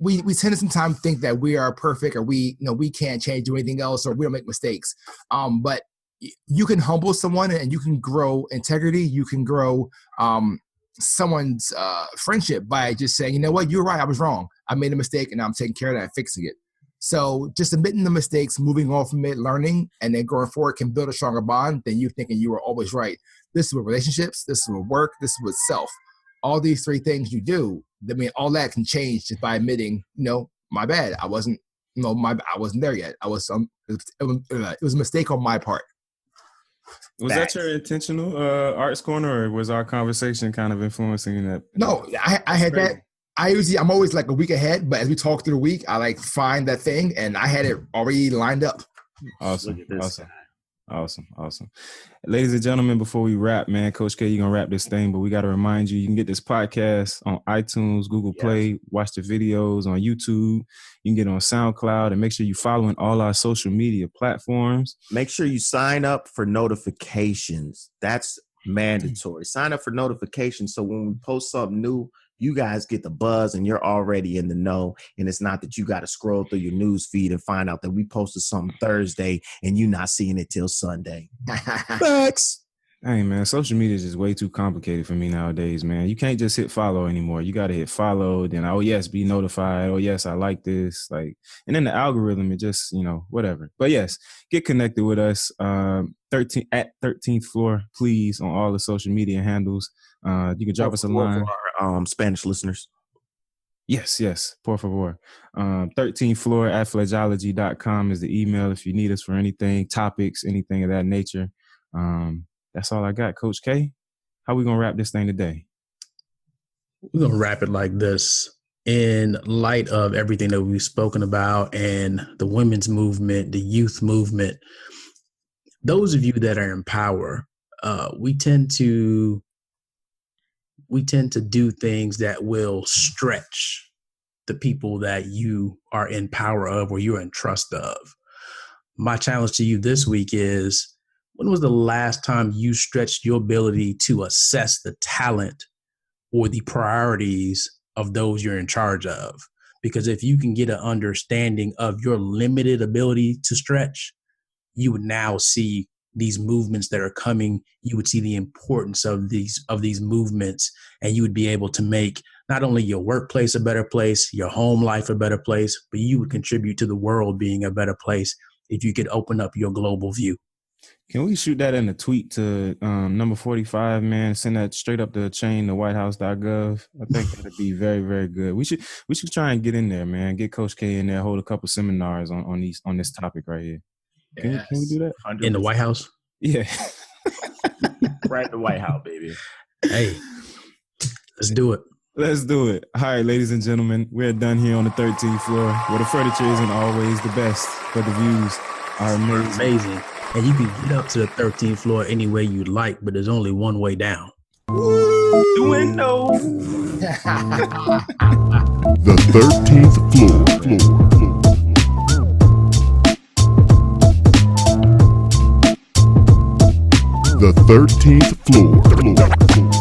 we tend to sometimes think that we are perfect, or we can't change, do anything else, or we don't make mistakes. But you can humble someone and you can grow integrity. You can grow someone's friendship by just saying, you know what, you're right, I was wrong. I made a mistake and I'm taking care of that and fixing it. So just admitting the mistakes, moving on from it, learning, and then going forward can build a stronger bond than you thinking you were always right. This is with relationships, this is with work, this is with self. All these three things you do, I mean, all that can change just by admitting, my bad. I wasn't there yet. It was a mistake on my part. Was that your intentional arts corner, or was our conversation kind of influencing that? No, I had that. I'm always like a week ahead, but as we talk through the week, I find that thing, and I had it already lined up. Awesome. Awesome. Ladies and gentlemen, before we wrap, man, Coach K, you're going to wrap this thing, but we got to remind you, you can get this podcast on iTunes, Google Play, watch the videos on YouTube. You can get on SoundCloud, and make sure you're following all our social media platforms. Make sure you sign up for notifications. That's mandatory. Sign up for notifications so when we post something new, you guys get the buzz and you're already in the know. And it's not that you got to scroll through your news feed and find out that we posted something Thursday and you not seeing it till Sunday. Facts. Hey, man, social media is just way too complicated for me nowadays, man. You can't just hit follow anymore. You got to hit follow, then, oh, yes, be notified. Oh, yes, I like this. Like, and then the algorithm, it just, whatever. But, yes, get connected with us. 13th floor, please, on all the social media handles. You can drop us a line. For our Spanish listeners. Yes, por favor. 13th floor at flageology.com is the email if you need us for anything, topics, anything of that nature. That's all I got. Coach K, how we going to wrap this thing today? We're going to wrap it like this. In light of everything that we've spoken about and the women's movement, the youth movement, those of you that are in power, we tend to do things that will stretch the people that you are in power of or you're in trust of. My challenge to you this week is, when was the last time you stretched your ability to assess the talent or the priorities of those you're in charge of? Because if you can get an understanding of your limited ability to stretch, you would now see these movements that are coming. You would see the importance of these movements, and you would be able to make not only your workplace a better place, your home life a better place, but you would contribute to the world being a better place if you could open up your global view. Can we shoot that in a tweet to number 45, man? Send that straight up the chain to whitehouse.gov. I think that'd be very, very good. We should try and get in there, man. Get Coach K in there, hold a couple seminars on this topic right here. Can we do that? 100%. In the White House? Yeah. Right in the White House, baby. Hey, let's do it. Let's do it. All right, ladies and gentlemen, we're done here on the 13th floor, where the furniture isn't always the best, but the views are amazing. And you can get up to the 13th floor any way you'd like, but there's only one way down. The window. The 13th floor. The 13th floor.